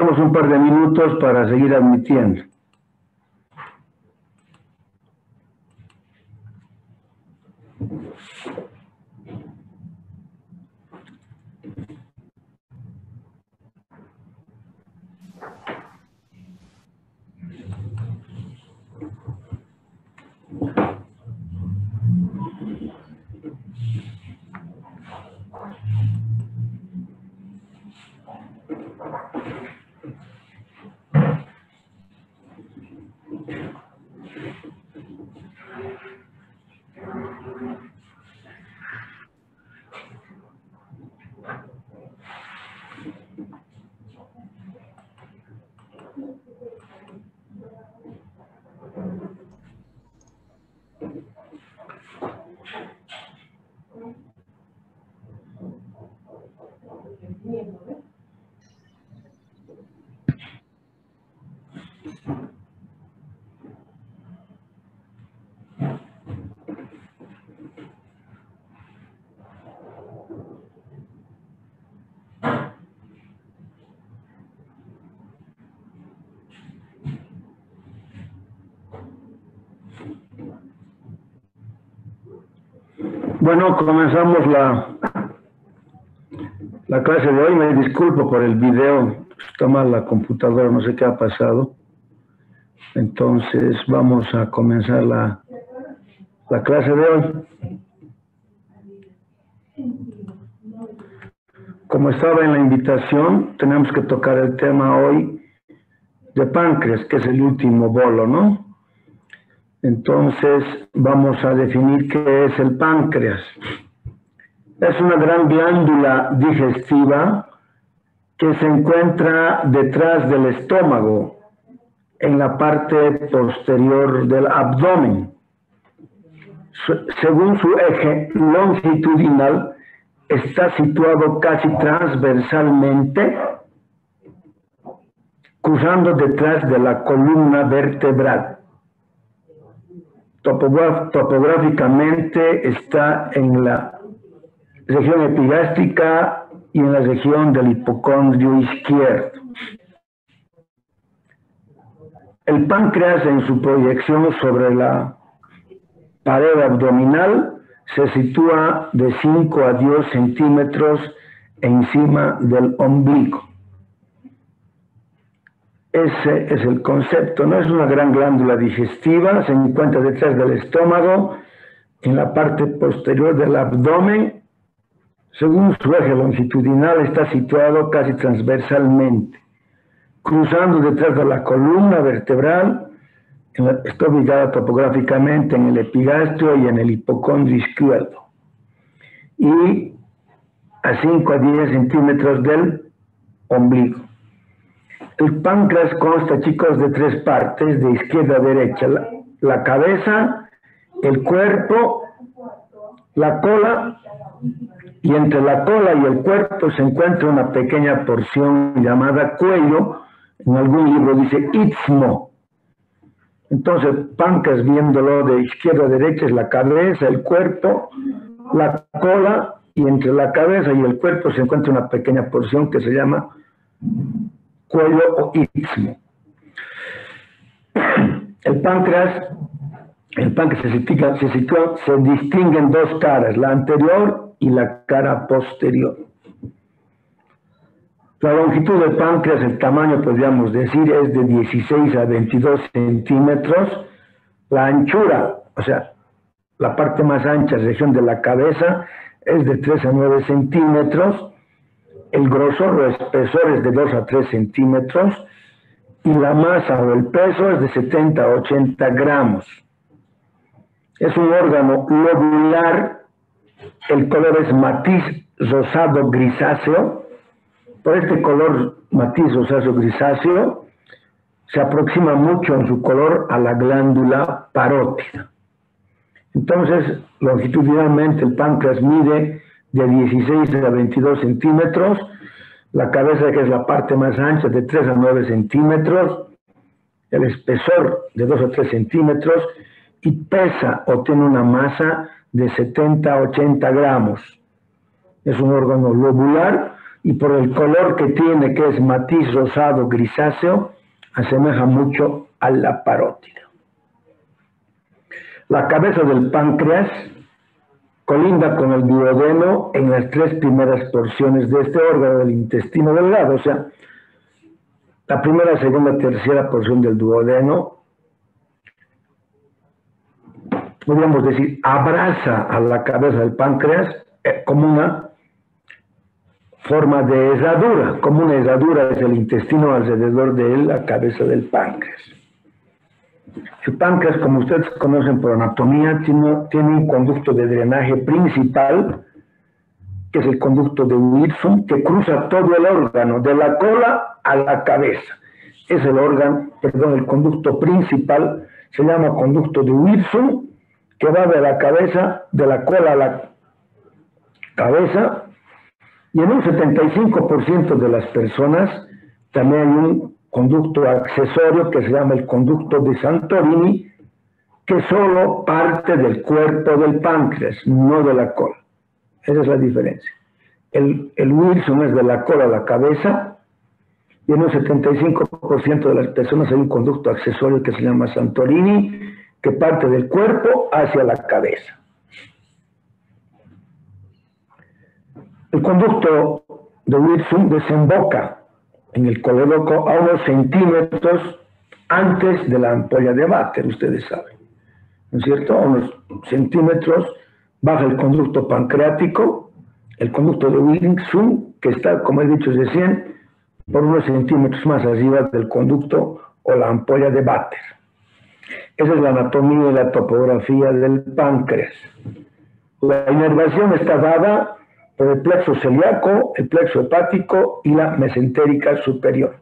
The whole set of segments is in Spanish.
Damos un par de minutos para seguir admitiendo. Bueno, comenzamos la clase de hoy. Me disculpo por el video, está mal la computadora, no sé qué ha pasado. Entonces vamos a comenzar la clase de hoy. Como estaba en la invitación, tenemos que tocar el tema hoy de páncreas, que es el último bolo, ¿no? Entonces, vamos a definir qué es el páncreas. Es una gran glándula digestiva que se encuentra detrás del estómago, en la parte posterior del abdomen. Según su eje longitudinal, está situado casi transversalmente, cruzando detrás de la columna vertebral. Topográficamente está en la región epigástrica y en la región del hipocondrio izquierdo. El páncreas, en su proyección sobre la pared abdominal, se sitúa de 5 a 10 centímetros encima del ombligo. Ese es el concepto, ¿no? Es una gran glándula digestiva, se encuentra detrás del estómago, en la parte posterior del abdomen. Según su eje longitudinal, está situado casi transversalmente, cruzando detrás de la columna vertebral. Está ubicada topográficamente en el epigastrio y en el hipocondrio izquierdo, y a 5 a 10 centímetros del ombligo. El páncreas consta, chicos, de 3 partes, de izquierda a derecha: la cabeza, el cuerpo, la cola, y entre la cola y el cuerpo se encuentra una pequeña porción llamada cuello. En algún libro dice istmo. Entonces, páncreas, viéndolo de izquierda a derecha, es la cabeza, el cuerpo, la cola, y entre la cabeza y el cuerpo se encuentra una pequeña porción que se llama cuello o istmo. El páncreas se distinguen 2 caras, la anterior y la cara posterior. La longitud del páncreas, el tamaño, podríamos decir, es de 16 a 22 centímetros. La anchura, o sea, la parte más ancha, región de la cabeza, es de 3 a 9 centímetros. El grosor o espesor es de 2 a 3 centímetros. Y la masa o el peso es de 70 a 80 gramos. Es un órgano lobular. El color es matiz rosado grisáceo. Por este color matiz rosáceo grisáceo se aproxima mucho en su color a la glándula parótida. Entonces, longitudinalmente el páncreas mide de 16 a 22 centímetros, la cabeza, que es la parte más ancha, de 3 a 9 centímetros, el espesor de 2 a 3 centímetros, y pesa o tiene una masa de 70 a 80 gramos. Es un órgano lobular, y por el color que tiene, que es matiz rosado grisáceo, asemeja mucho a la parótida. La cabeza del páncreas colinda con el duodeno en las 3 primeras porciones de este órgano del intestino delgado, o sea, la primera, segunda, tercera porción del duodeno, podríamos decir, abraza a la cabeza del páncreas como una forma de herradura, como una herradura es el intestino alrededor de la cabeza del páncreas. El páncreas, como ustedes conocen por anatomía, tiene un conducto de drenaje principal, que es el conducto de Wilson, que cruza todo el órgano, de la cola a la cabeza. Es el conducto principal, se llama conducto de Wilson, que va de la cabeza, de la cola a la cabeza, y en un 75% de las personas también hay un conducto accesorio que se llama el conducto de Santorini, que solo parte del cuerpo del páncreas, no de la cola. Esa es la diferencia. El Wilson es de la cola a la cabeza, y en un 75% de las personas hay un conducto accesorio que se llama Santorini, que parte del cuerpo hacia la cabeza. El conducto de Wilson desemboca en el colédoco a unos centímetros antes de la ampolla de Vater, ustedes saben, ¿no es cierto? A unos centímetros baja el conducto pancreático, el conducto de Wilson, que está, como he dicho recién, por unos centímetros más arriba del conducto o la ampolla de Vater. Esa es la anatomía y la topografía del páncreas. La inervación está dada por el plexo celíaco, el plexo hepático y la mesentérica superior.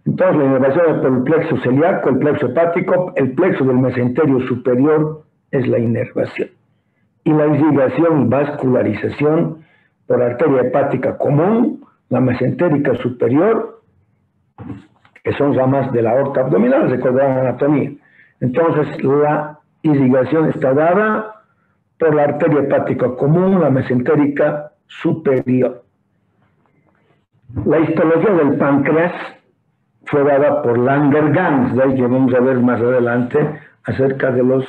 Entonces, la inervación es por el plexo celíaco, el plexo hepático, el plexo del mesenterio superior es la inervación. Y la irrigación y vascularización por arteria hepática común, la mesentérica superior, que son ramas de la aorta abdominal, recordarán anatomía. Entonces, la irrigación está dada por la arteria hepática común, la mesentérica superior. La histología del páncreas fue dada por Langerhans, de ahí que vamos a ver más adelante acerca de los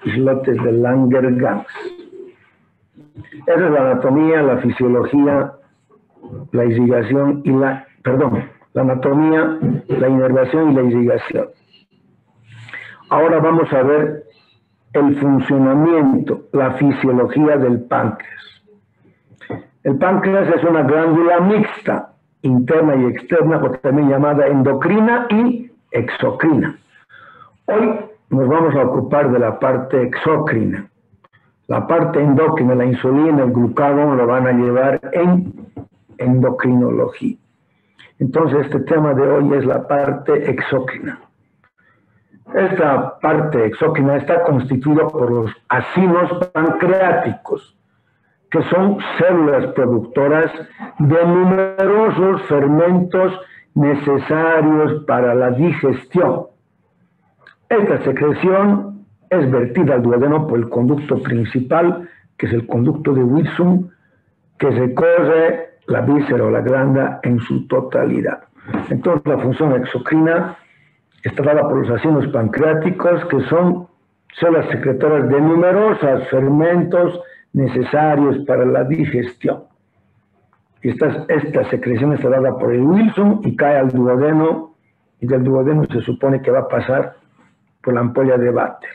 islotes de Langerhans. Esa es la anatomía, la fisiología, la irrigación y la anatomía, la inervación y la irrigación. Ahora vamos a ver el funcionamiento, la fisiología del páncreas. El páncreas es una glándula mixta, interna y externa, o también llamada endocrina y exocrina. Hoy nos vamos a ocupar de la parte exocrina. La parte endocrina, la insulina, el glucagón, lo van a llevar en endocrinología. Entonces, este tema de hoy es la parte exócrina. Esta parte exócrina está constituida por los acinos pancreáticos, que son células productoras de numerosos fermentos necesarios para la digestión. Esta secreción es vertida al duodeno por el conducto principal, que es el conducto de Wilson, que recorre la víscera o la glándula en su totalidad. Entonces, la función exocrina está dada por los acinos pancreáticos, que son células secretoras de numerosos fermentos necesarios para la digestión. Esta secreción está dada por el Wilson y cae al duodeno, y del duodeno se supone que va a pasar por la ampolla de Vater.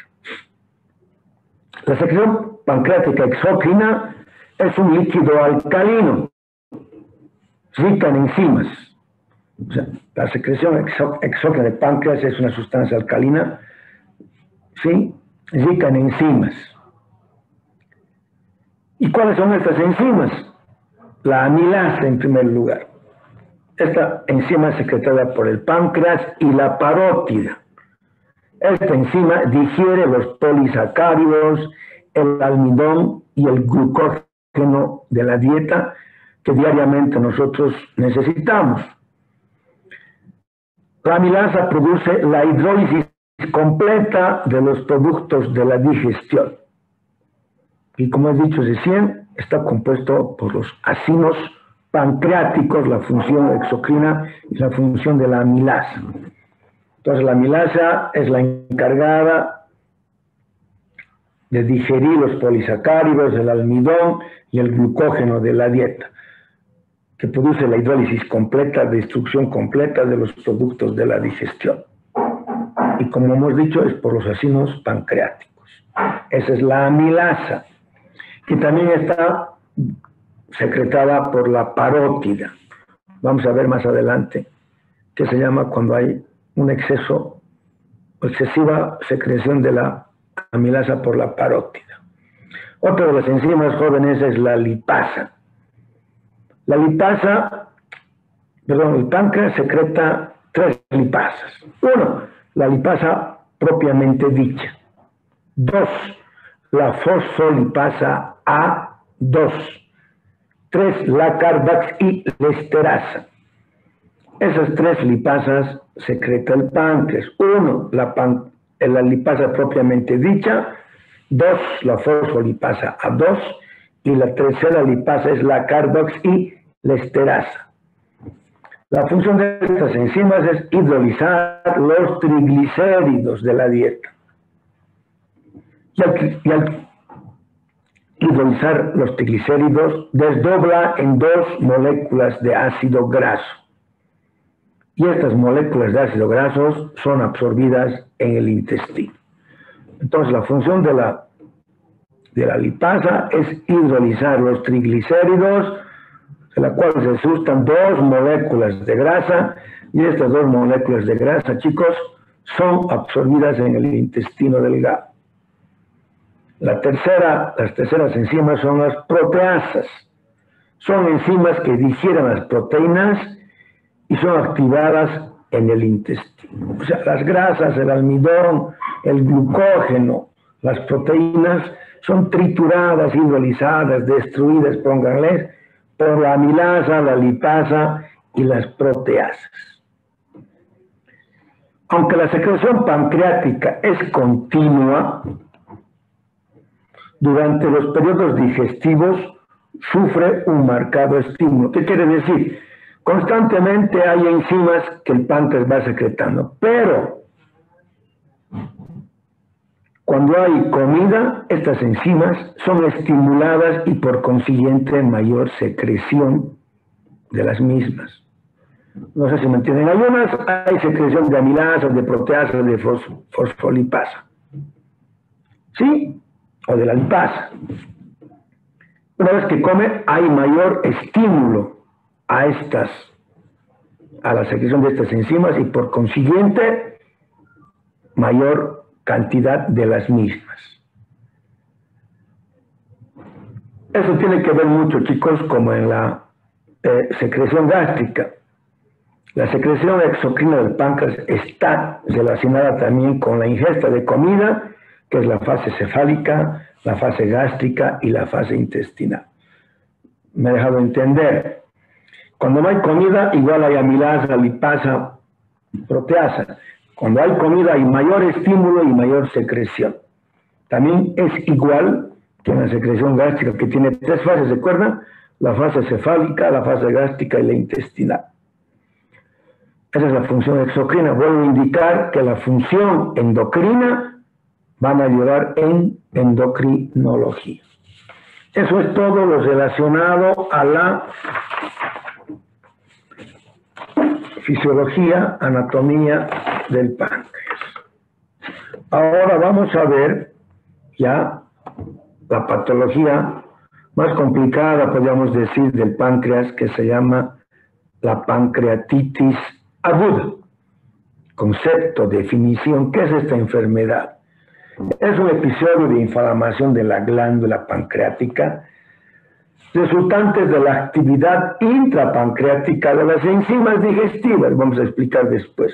La secreción pancreática exócrina es un líquido alcalino, rica en enzimas. O sea, la secreción exócrina del páncreas es una sustancia alcalina, ¿sí?, rica en enzimas. ¿Y cuáles son estas enzimas? La amilasa, en primer lugar. Esta enzima es secretada por el páncreas y la parótida. Esta enzima digiere los polisacáridos, el almidón y el glucógeno de la dieta que diariamente nosotros necesitamos. La amilasa produce la hidrólisis completa de los productos de la digestión. Y como he dicho recién, está compuesto por los acinos pancreáticos, la función exocrina y la función de la amilasa. Entonces, la amilasa es la encargada de digerir los polisacáridos, el almidón y el glucógeno de la dieta, que produce la hidrólisis completa, destrucción completa de los productos de la digestión. Y como hemos dicho, es por los acinos pancreáticos. Esa es la amilasa, que también está secretada por la parótida. Vamos a ver más adelante qué se llama cuando hay un excesiva secreción de la amilasa por la parótida. Otra de las enzimas jóvenes es la lipasa. La lipasa, el páncreas secreta 3 lipasas. 1, la lipasa propiamente dicha. 2, la fosfolipasa A2. 3, la carboxilesterasa. Esas 3 lipasas secreta el páncreas. 1, la lipasa propiamente dicha. 2, la fosfolipasa A2. Y la tercera lipasa es la carboxilesterasa. La función de estas enzimas es hidrolizar los triglicéridos de la dieta. Y al hidrolizar los triglicéridos, desdobla en 2 moléculas de ácido graso. Y estas moléculas de ácido graso son absorbidas en el intestino. Entonces, la función de la lipasa es hidrolizar los triglicéridos, de la cual se sueltan 2 moléculas de grasa, y estas 2 moléculas de grasa, chicos, son absorbidas en el intestino delgado. Las terceras enzimas son las proteasas. Son enzimas que digieren las proteínas y son activadas en el intestino. O sea, las grasas, el almidón, el glucógeno, las proteínas son trituradas, hidrolizadas, destruidas, pónganles, por la amilasa, la lipasa y las proteasas. Aunque la secreción pancreática es continua, durante los periodos digestivos sufre un marcado estímulo. ¿Qué quiere decir? Constantemente hay enzimas que el páncreas va secretando, pero cuando hay comida, estas enzimas son estimuladas y por consiguiente mayor secreción de las mismas. No sé si me entienden. Algunas hay secreción de amilasas, de proteasas, de fosfolipasa. ¿Sí? O de la lipasa. Una vez que come, hay mayor estímulo a la secreción de estas enzimas y por consiguiente mayor cantidad de las mismas. Eso tiene que ver mucho, chicos, como en la secreción gástrica. La secreción exocrina del páncreas está relacionada también con la ingesta de comida, que es la fase cefálica, la fase gástrica y la fase intestinal. Me he dejado entender. Cuando no hay comida, igual hay amilasa, lipasa, proteasa. Cuando hay comida hay mayor estímulo y mayor secreción. También es igual que en la secreción gástrica, que tiene 3 fases, ¿recuerdan? La fase cefálica, la fase gástrica y la intestinal. Esa es la función exocrina. Vuelvo a indicar que la función endocrina van a ayudar en endocrinología. Eso es todo lo relacionado a la fisiología, anatomía del páncreas. Ahora vamos a ver ya la patología más complicada, podríamos decir, del páncreas, que se llama la pancreatitis aguda. Concepto, definición, ¿qué es esta enfermedad? Es un episodio de inflamación de la glándula pancreática resultantes de la actividad intrapancreática de las enzimas digestivas, vamos a explicar después.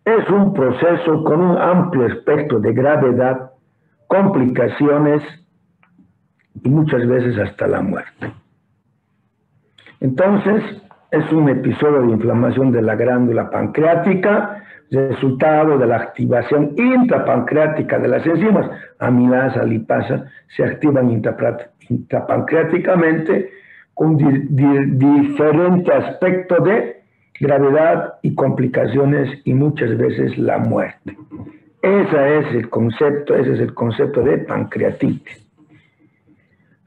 Es un proceso con un amplio espectro de gravedad, complicaciones y muchas veces hasta la muerte. Entonces, es un episodio de inflamación de la glándula pancreática, resultado de la activación intrapancreática de las enzimas, amilasa, lipasa, se activan intrapancreáticamente con diferente aspecto de gravedad y complicaciones y muchas veces la muerte. Ese es el concepto de pancreatitis.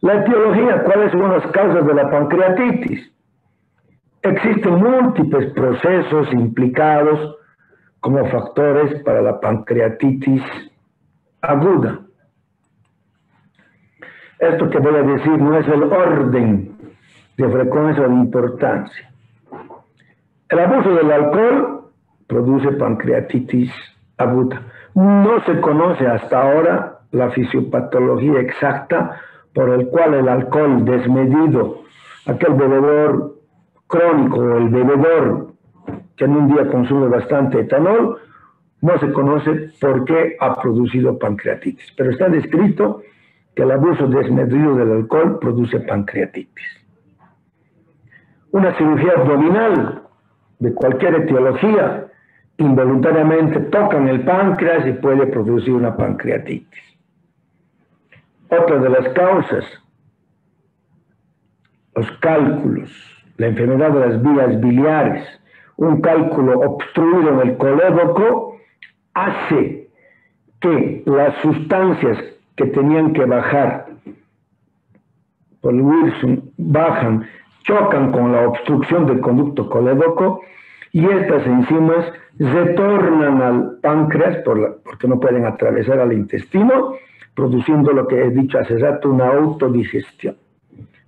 La etiología, ¿cuáles son las causas de la pancreatitis? Existen múltiples procesos implicados como factores para la pancreatitis aguda. Esto que voy a decir no es el orden de frecuencia o de importancia. El abuso del alcohol produce pancreatitis aguda. No se conoce hasta ahora la fisiopatología exacta por el cual el alcohol desmedido, aquel bebedor crónico o el bebedor que en un día consume bastante etanol, no se conoce por qué ha producido pancreatitis. Pero está descrito que el abuso desmedido del alcohol produce pancreatitis. Una cirugía abdominal de cualquier etiología involuntariamente tocan el páncreas y puede producir una pancreatitis. Otra de las causas, los cálculos, la enfermedad de las vías biliares, un cálculo obstruido en el colédoco hace que las sustancias que tenían que bajar por el Wilson bajan, chocan con la obstrucción del conducto colédoco y estas enzimas retornan al páncreas porque no pueden atravesar al intestino, produciendo lo que he dicho hace rato, una autodigestión.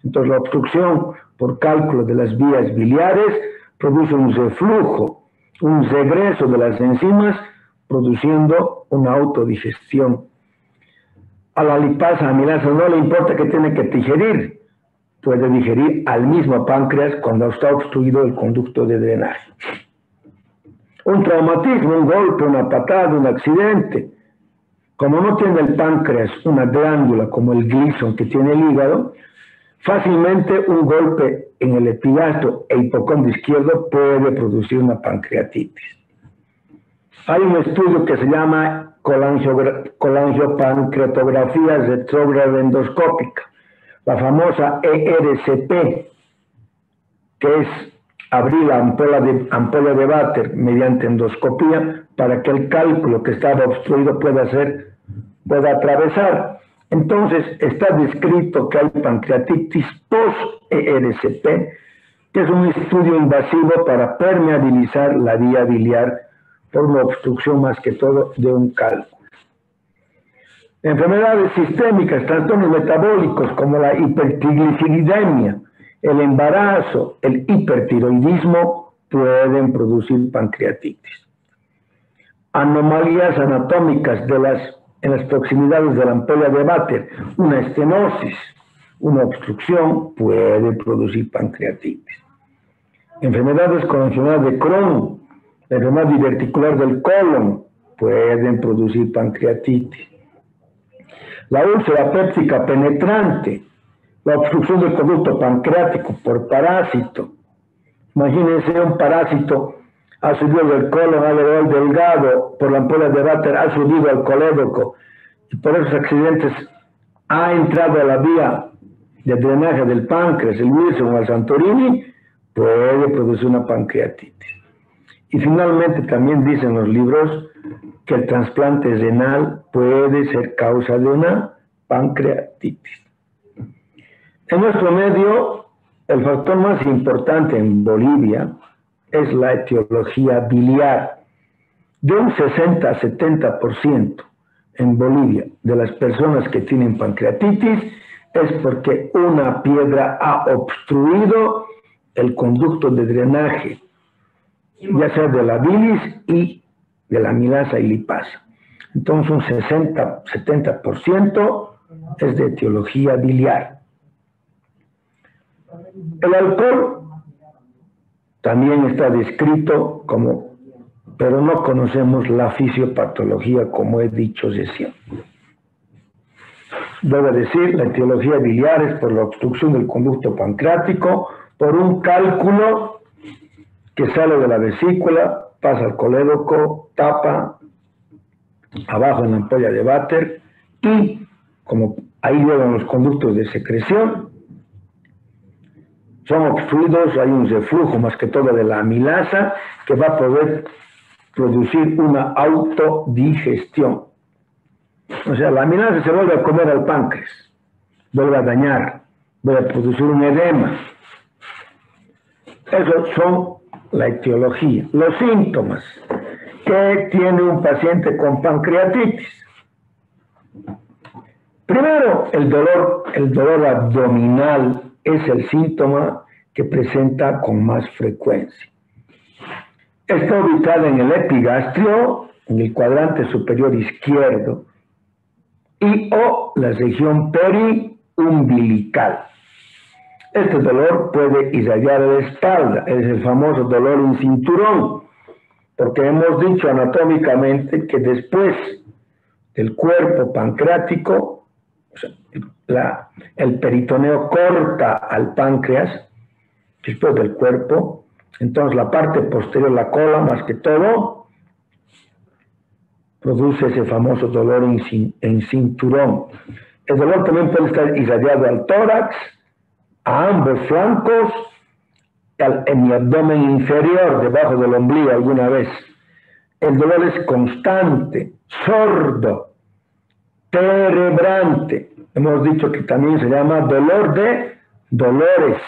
Entonces la obstrucción por cálculo de las vías biliares produce un reflujo, un regreso de las enzimas, produciendo una autodigestión. A la lipasa amilasa no le importa que tiene que digerir, puede digerir al mismo páncreas cuando está obstruido el conducto de drenaje. Un traumatismo, un golpe, una patada, un accidente. Como no tiene el páncreas una glándula como el Gleason que tiene el hígado, fácilmente un golpe en el epigastro e hipocondrio izquierdo puede producir una pancreatitis. Hay un estudio que se llama colangiopancreatografía retrógrada endoscópica, la famosa ERCP, que es abrir la ampolla de váter mediante endoscopía para que el cálculo que estaba obstruido pueda atravesar. Entonces está descrito que hay pancreatitis post-ERCP, que es un estudio invasivo para permeabilizar la vía biliar por una obstrucción más que todo de un cálculo. Enfermedades sistémicas, trastornos metabólicos como la hipertrigliceridemia, el embarazo, el hipertiroidismo pueden producir pancreatitis. Anomalías anatómicas en las proximidades de la ampolla de váter, una estenosis, una obstrucción puede producir pancreatitis. Enfermedades con enfermedad de Crohn, la enfermedad diverticular del colon pueden producir pancreatitis. La úlcera péptica penetrante, la obstrucción del conducto pancreático por parásito. Imagínense un parásito ha subido del colon alrededor delgado por la ampolla de váter, ha subido al colédoco y por esos accidentes ha entrado a la vía de drenaje del páncreas, el Wilson o el Santorini, puede producir una pancreatitis. Y finalmente también dicen los libros que el trasplante renal puede ser causa de una pancreatitis. En nuestro medio, el factor más importante en Bolivia es la etiología biliar. De un 60 a 70% en Bolivia de las personas que tienen pancreatitis es porque una piedra ha obstruido el conducto de drenaje, ya sea de la bilis y de la amilasa y lipasa. Entonces un 60-70% es de etiología biliar. El alcohol también está descrito pero no conocemos la fisiopatología como he dicho recién. Debo decir, la etiología biliar es por la obstrucción del conducto pancreático, por un cálculo que sale de la vesícula, pasa al colédoco, tapa abajo en la ampolla de váter y como ahí llegan los conductos de secreción, son obstruidos, hay un reflujo más que todo de la amilasa que va a poder producir una autodigestión. O sea, la amilasa se vuelve a comer al páncreas, vuelve a dañar, vuelve a producir un edema. Esos son la etiología. Los síntomas que tiene un paciente con pancreatitis. Primero, el dolor abdominal es el síntoma que presenta con más frecuencia. Está ubicado en el epigastrio, en el cuadrante superior izquierdo, y o la región periumbilical. Este dolor puede irradiar la espalda, es el famoso dolor en cinturón, porque hemos dicho anatómicamente que después del cuerpo pancreático, o sea, el peritoneo corta al páncreas, después del cuerpo, entonces la parte posterior, la cola más que todo, produce ese famoso dolor en cinturón. El dolor también puede estar irradiado al tórax, a ambos flancos, en mi abdomen inferior, debajo del ombligo alguna vez. El dolor es constante, sordo, terebrante. Hemos dicho que también se llama dolor de dolores,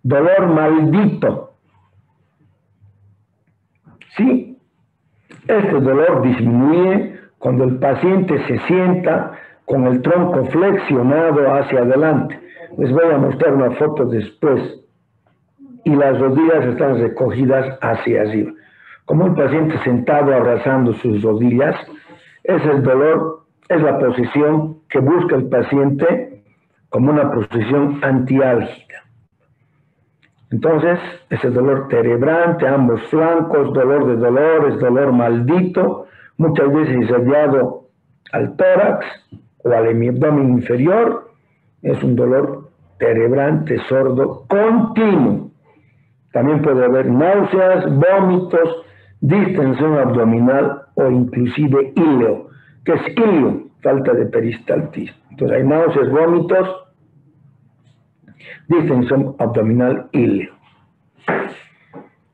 dolor maldito. Sí, este dolor disminuye cuando el paciente se sienta con el tronco flexionado hacia adelante. Les voy a mostrar una foto después. Y las rodillas están recogidas hacia arriba. Como un paciente sentado abrazando sus rodillas, es el dolor, es la posición que busca el paciente como una posición antiálgica. Entonces, ese dolor terebrante, ambos flancos, dolor de dolores, dolor maldito, muchas veces irradiado al tórax o al abdomen inferior, es un dolor terebrante, sordo, continuo. También puede haber náuseas, vómitos, distensión abdominal o inclusive íleo. ¿Qué es íleo? Falta de peristaltismo. Entonces hay náuseas, vómitos, distensión abdominal, íleo.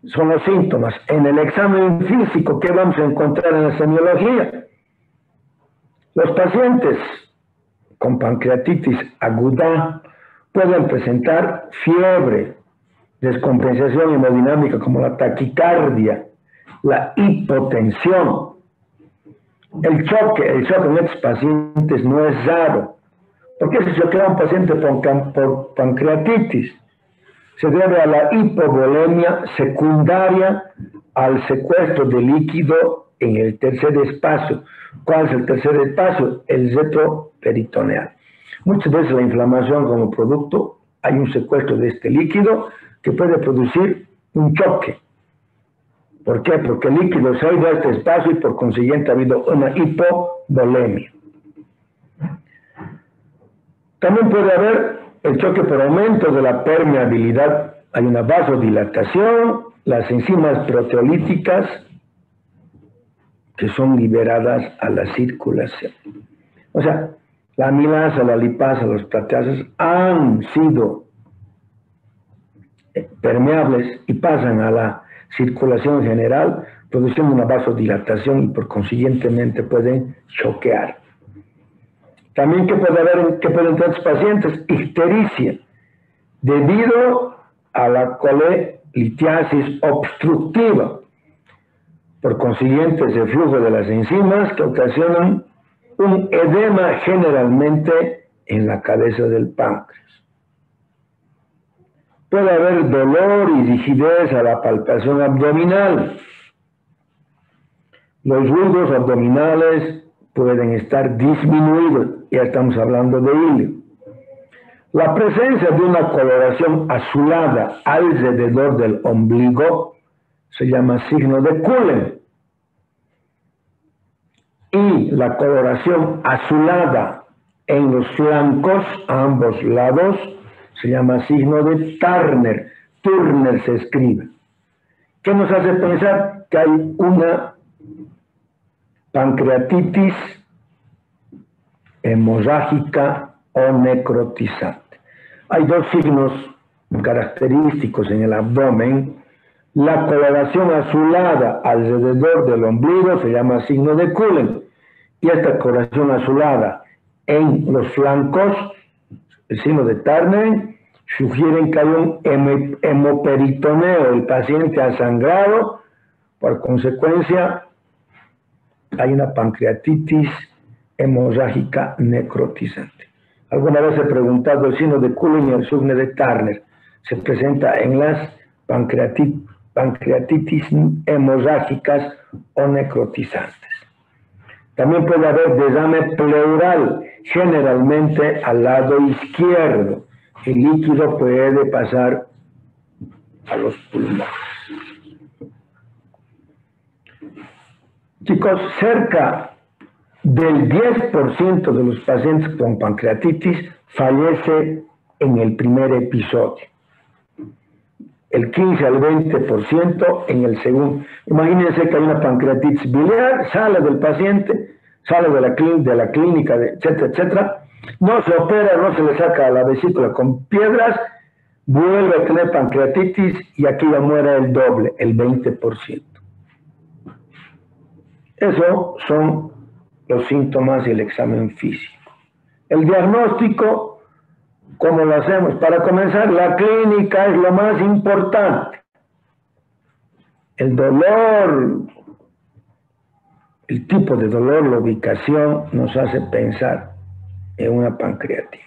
Son los síntomas. En el examen físico, ¿qué vamos a encontrar en la semiología? Los pacientes con pancreatitis aguda pueden presentar fiebre, descompensación hemodinámica como la taquicardia, la hipotensión. El choque en estos pacientes no es raro. ¿Por qué se choquea un paciente por pancreatitis? Se debe a la hipovolemia secundaria al secuestro de líquido en el tercer espacio. ¿Cuál es el tercer espacio? El retroperitoneal. Muchas veces la inflamación como producto, hay un secuestro de este líquido que puede producir un choque. ¿Por qué? Porque el líquido se ha ido a este espacio y por consiguiente ha habido una hipovolemia. También puede haber el choque por aumento de la permeabilidad. Hay una vasodilatación, las enzimas proteolíticas que son liberadas a la circulación. O sea, la amilasa, la lipasa, los proteasas han sido permeables y pasan a la circulación general, produciendo una vasodilatación y por consiguientemente pueden choquear. También que puede entrar estos pacientes ictericia, debido a la colelitiasis obstructiva, por consiguiente reflujo de las enzimas que ocasionan un edema generalmente en la cabeza del páncreas. Puede haber dolor y rigidez a la palpación abdominal. Los ruidos abdominales pueden estar disminuidos, ya estamos hablando de hilo. La presencia de una coloración azulada alrededor del ombligo se llama signo de Cullen. Y la coloración azulada en los flancos, a ambos lados, se llama signo de Turner. Turner se escribe. ¿Qué nos hace pensar que hay una pancreatitis hemorrágica o necrotizante? Hay dos signos característicos en el abdomen, la coloración azulada alrededor del ombligo se llama signo de Cullen, y esta coloración azulada en los flancos, el signo de Turner, sugieren que hay un hemoperitoneo, el paciente ha sangrado, por consecuencia hay una pancreatitis hemorrágica necrotizante. Alguna vez he preguntado el signo de Cullen y el signo de Turner. Se presenta en las pancreatitis hemorrágicas o necrotizantes. También puede haber derrame pleural, generalmente al lado izquierdo. El líquido puede pasar a los pulmones. Chicos, cerca del 10% de los pacientes con pancreatitis fallece en el primer episodio. El 15 al 20% en el segundo. Imagínense que hay una pancreatitis biliar, sale del paciente, sale de la clínica, etcétera, etcétera. No se opera, no se le saca la vesícula con piedras, vuelve a tener pancreatitis y aquí ya muere el doble, el 20%. Esos son los síntomas y el examen físico. El diagnóstico, ¿cómo lo hacemos? Para comenzar, la clínica es lo más importante. El dolor, el tipo de dolor, la ubicación nos hace pensar en una pancreatitis.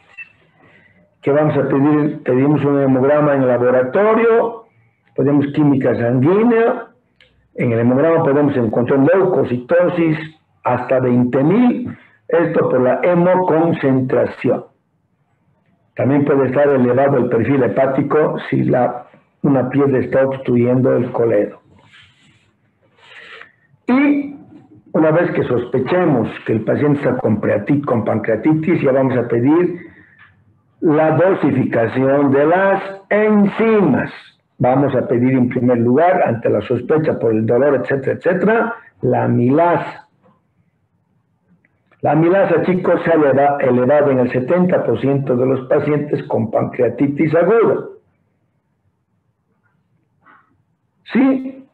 ¿Qué vamos a pedir? Pedimos un hemograma en el laboratorio, pedimos química sanguínea. En el hemograma podemos encontrar leucocitosis hasta 20.000, esto por la hemoconcentración. También puede estar elevado el perfil hepático si una piedra está obstruyendo el coledo. Y una vez que sospechemos que el paciente está con pancreatitis, ya vamos a pedir la dosificación de las enzimas. Vamos a pedir en primer lugar, ante la sospecha por el dolor, etcétera, etcétera, la amilasa. La amilasa, chicos, se ha elevado en el 70% de los pacientes con pancreatitis aguda. Sí,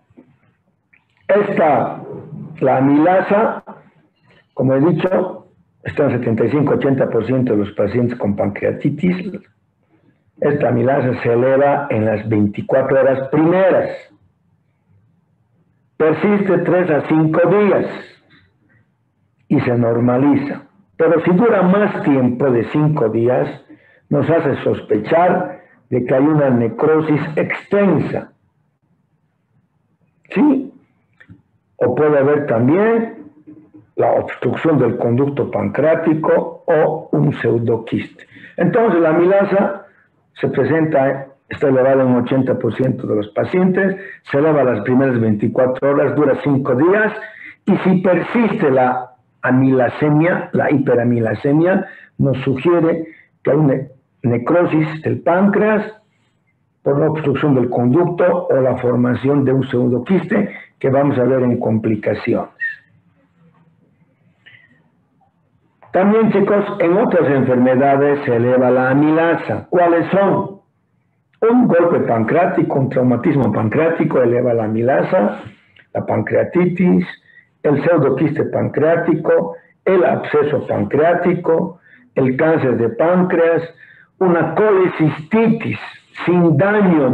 la amilasa, como he dicho, está en el 75-80% de los pacientes con pancreatitis. Esta amilasa se eleva en las 24 horas primeras. Persiste 3 a 5 días y se normaliza. Pero si dura más tiempo de 5 días, nos hace sospechar de que hay una necrosis extensa. ¿Sí? O puede haber también la obstrucción del conducto pancreático o un pseudoquiste. Entonces la amilasa está elevada en un 80% de los pacientes, se eleva las primeras 24 horas, dura 5 días, y si persiste la amilasemia, la hiperamilasemia, nos sugiere que hay una necrosis del páncreas por la obstrucción del conducto o la formación de un pseudoquiste que vamos a ver en complicaciones. También, chicos, en otras enfermedades se eleva la amilasa. ¿Cuáles son? Un golpe pancreático, un traumatismo pancreático eleva la amilasa, la pancreatitis, el pseudoquiste pancreático, el absceso pancreático, el cáncer de páncreas, una colecistitis sin daño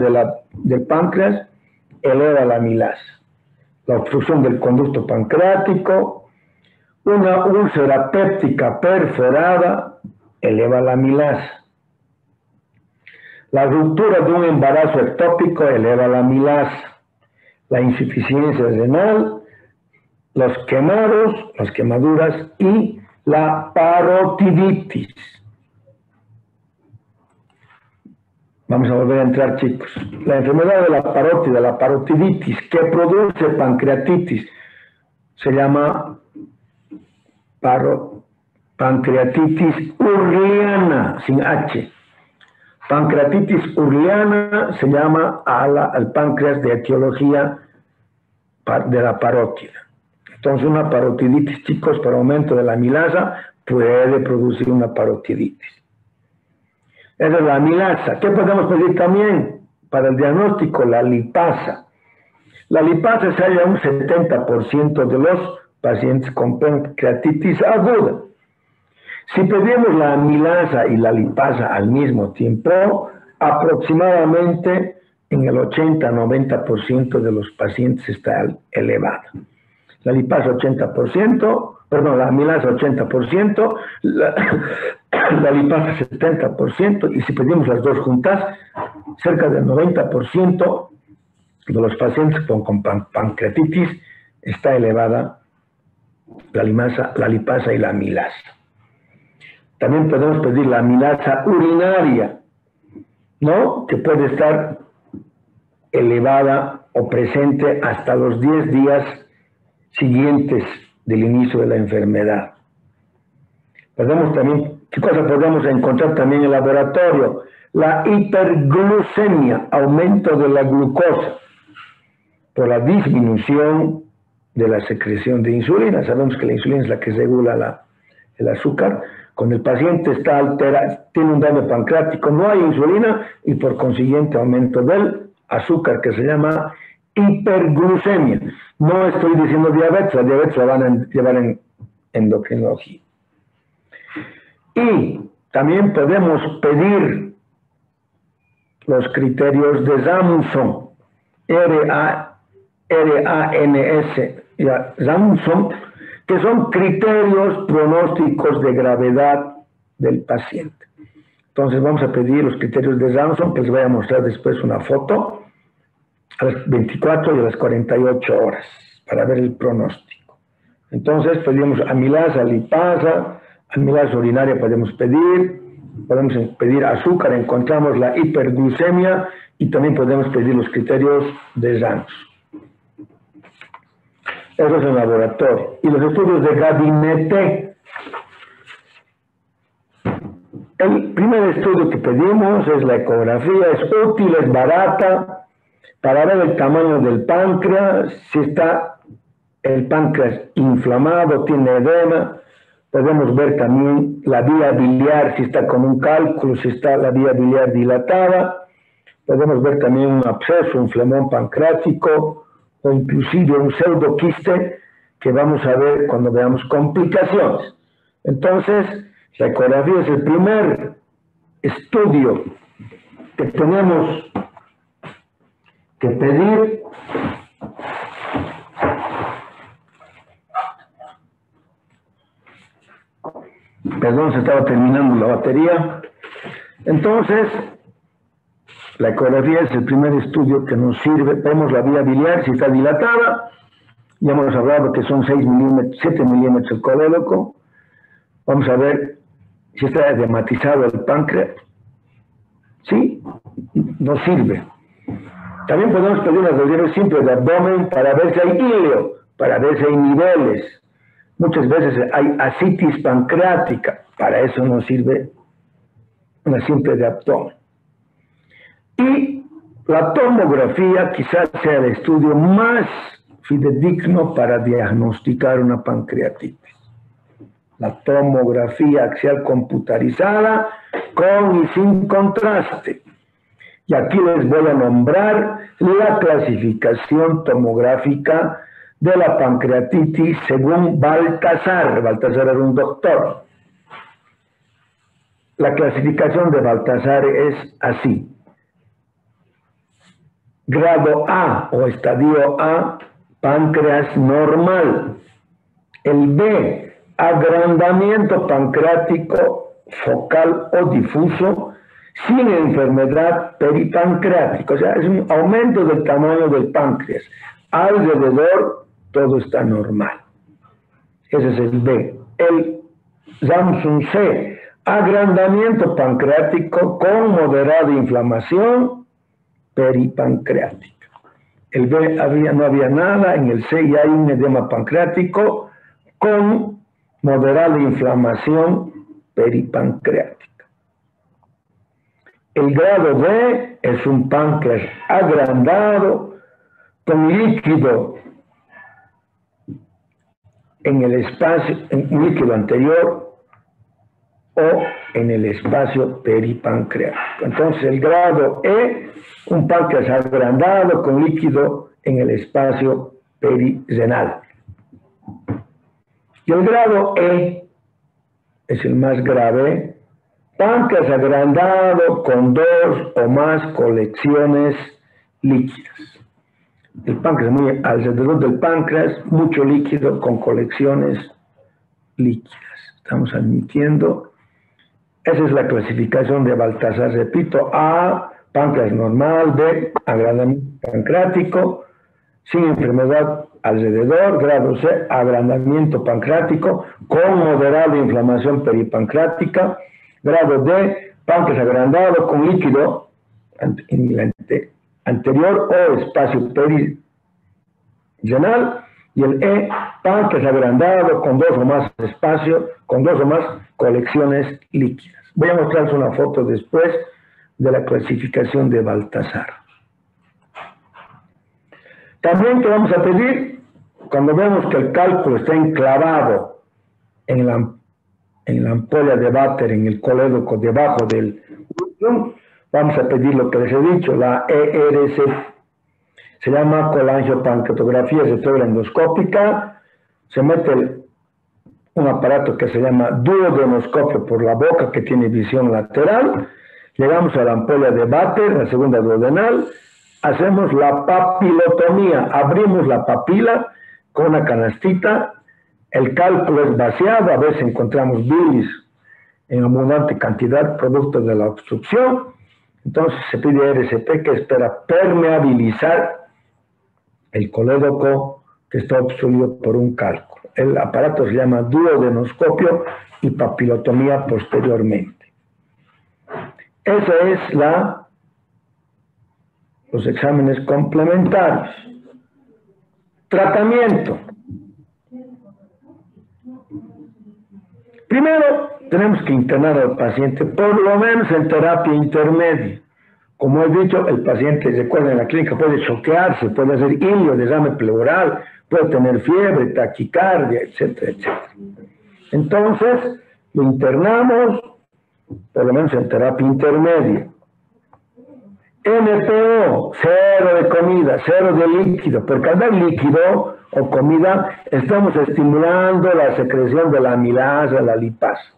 del páncreas eleva la amilasa. La obstrucción del conducto pancreático, una úlcera péptica perforada eleva la amilasa. La ruptura de un embarazo ectópico eleva la amilasa. La insuficiencia renal, los quemados, las quemaduras y la parotiditis. Vamos a volver a entrar, chicos. La enfermedad de la parótida, la parotiditis, que produce pancreatitis, se llama pancreatitis urliana, sin H. Pancreatitis urliana se llama al páncreas de etiología de la parótida. Entonces, una parotiditis, chicos, por aumento de la amilasa, puede producir una parotiditis. Esa es la amilasa. ¿Qué podemos pedir también para el diagnóstico? La lipasa. La lipasa se halla en un 70% de los pacientes con pancreatitis aguda. Si pedimos la amilasa y la lipasa al mismo tiempo, aproximadamente en el 80-90% de los pacientes está elevada. La lipasa 80%, perdón, la amilasa 80%, la lipasa 70%, y si pedimos las dos juntas, cerca del 90% de los pacientes con pancreatitis está elevada la lipasa y la amilasa. También podemos pedir la amilasa urinaria, ¿no? Que puede estar elevada o presente hasta los 10 días siguientes del inicio de la enfermedad. ¿Qué cosa podemos encontrar también en el laboratorio? La hiperglucemia, aumento de la glucosa, por la disminución de la secreción de insulina. Sabemos que la insulina es la que regula el azúcar. Cuando el paciente está alterado, tiene un daño pancreático, no hay insulina y por consiguiente aumento del azúcar, que se llama hiperglucemia. No estoy diciendo diabetes, la diabetes la van a llevar en endocrinología. Y también podemos pedir los criterios de Ramsson, R-A-N-S, Ramsson, que son criterios pronósticos de gravedad del paciente. Entonces vamos a pedir los criterios de Ramsson, que les voy a mostrar después una foto, a las 24 y a las 48 horas, para ver el pronóstico. Entonces pedimos amilasa, lipasa, amilasa urinaria podemos pedir azúcar, encontramos la hiperglucemia y también podemos pedir los criterios de Ramsson. Eso es el laboratorio. Y los estudios de gabinete. El primer estudio que pedimos es la ecografía. Es útil, es barata, para ver el tamaño del páncreas, si está el páncreas inflamado, tiene edema. Podemos ver también la vía biliar, si está con un cálculo, si está la vía biliar dilatada. Podemos ver también un absceso, un flemón pancreático, o inclusive un pseudoquiste, que vamos a ver cuando veamos complicaciones. Entonces, la ecografía es el primer estudio que tenemos que pedir. Perdón, se estaba terminando la batería. Entonces, la ecografía es el primer estudio que nos sirve. Vemos la vía biliar, si está dilatada. Ya hemos hablado que son 7 milímetros el colédoco. Vamos a ver si está edematizado el páncreas. Sí, nos sirve. También podemos pedir una radiografía simple de abdomen para ver si hay hilo, para ver si hay niveles. Muchas veces hay ascitis pancreática. Para eso nos sirve una simple de abdomen. Y la tomografía quizás sea el estudio más fidedigno para diagnosticar una pancreatitis. La tomografía axial computarizada con y sin contraste. Y aquí les voy a nombrar la clasificación tomográfica de la pancreatitis según Baltasar. Baltasar era un doctor. La clasificación de Baltasar es así. Grado A o estadio A, páncreas normal. El B, agrandamiento pancreático focal o difuso sin enfermedad peripancreática. O sea, es un aumento del tamaño del páncreas. Alrededor todo está normal. Ese es el B. El Ramsson C, agrandamiento pancreático con moderada inflamación peripancreática. El B no había nada, en el C ya hay un edema pancreático con moderada inflamación peripancreática. El grado D es un páncreas agrandado con líquido en el espacio, en un líquido anterior o en el espacio peripancreático. Entonces, el grado E, un páncreas agrandado con líquido en el espacio perirenal. Y el grado E es el más grave, páncreas agrandado con 2 o más colecciones líquidas. El páncreas, muy alrededor del páncreas, mucho líquido con colecciones líquidas. Estamos admitiendo. Esa es la clasificación de Baltasar. Repito, A, páncreas normal; B, agrandamiento pancreático, sin enfermedad alrededor; grado C, agrandamiento pancreático con moderada inflamación peripancreática; grado D, páncreas agrandado con líquido en el anterior o espacio perirenal; y el E, páncreas agrandado con 2 o más espacios, con 2 o más colecciones líquidas. Voy a mostrarles una foto después de la clasificación de Baltasar. También te vamos a pedir, cuando vemos que el cálculo está enclavado en la ampolla de váter, en el colédoco debajo del útero, vamos a pedir lo que les he dicho, la ERC. Se llama colangiopancreatografía retroendoscópica. Se mete un aparato que se llama duodenoscopio por la boca, que tiene visión lateral. Llegamos a la ampolla de váter, la segunda duodenal. Hacemos la papilotomía, abrimos la papila con una canastita. El cálculo es vaciado, a veces encontramos bilis en abundante cantidad, producto de la obstrucción. Entonces se pide RCP, que espera permeabilizar el colédoco que está obstruido por un cálculo. El aparato se llama duodenoscopio y papilotomía posteriormente. Esa es los exámenes complementarios. Tratamiento. Primero, tenemos que internar al paciente, por lo menos en terapia intermedia. Como he dicho, el paciente, recuerden, en la clínica puede choquearse, puede hacer hilio, derrame pleural, puede tener fiebre, taquicardia, etcétera, etcétera. Entonces, lo internamos, por lo menos en terapia intermedia. NPO, 0 de comida, 0 de líquido, porque al dar líquido o comida, estamos estimulando la secreción de la amilasa, la lipasa.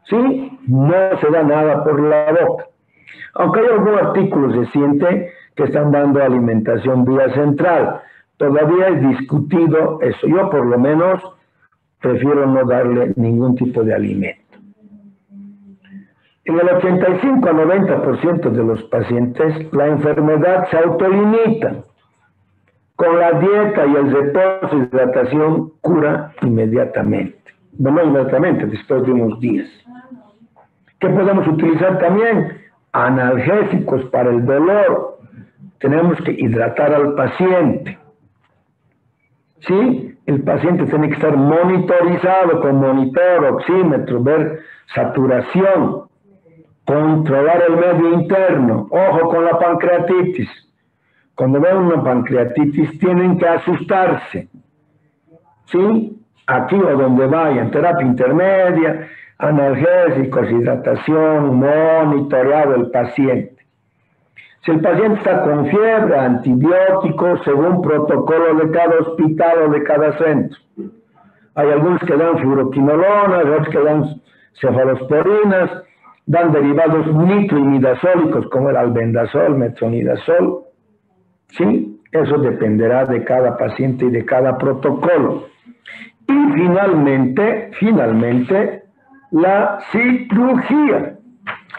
¿Sí? No se da nada por la boca. Aunque hay algún artículo reciente que están dando alimentación vía central, todavía es discutido eso. Yo por lo menos prefiero no darle ningún tipo de alimento. En el 85 a 90% de los pacientes, la enfermedad se autolimita. Con la dieta y el reposo y hidratación cura inmediatamente. Bueno, no inmediatamente, después de unos días. ¿Qué podemos utilizar también? Analgésicos para el dolor. Tenemos que hidratar al paciente. ¿Sí? El paciente tiene que estar monitorizado con monitor, oxímetro, ver saturación, controlar el medio interno. Ojo con la pancreatitis. Cuando ven una pancreatitis tienen que asustarse. ¿Sí? Aquí o donde vayan, terapia intermedia, analgésicos, hidratación, monitoreado el paciente. Si el paciente está con fiebre, antibióticos, según protocolo de cada hospital o de cada centro. Hay algunos que dan fluoroquinolonas, otros que dan cefalosporinas, dan derivados nitroimidazólicos como el albendazol, metronidazol. ¿Sí? Eso dependerá de cada paciente y de cada protocolo. Y finalmente, la cirugía,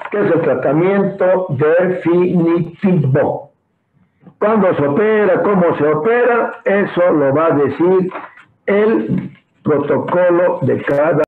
que es el tratamiento definitivo. ¿Cuándo se opera? ¿Cómo se opera? Eso lo va a decir el protocolo de cada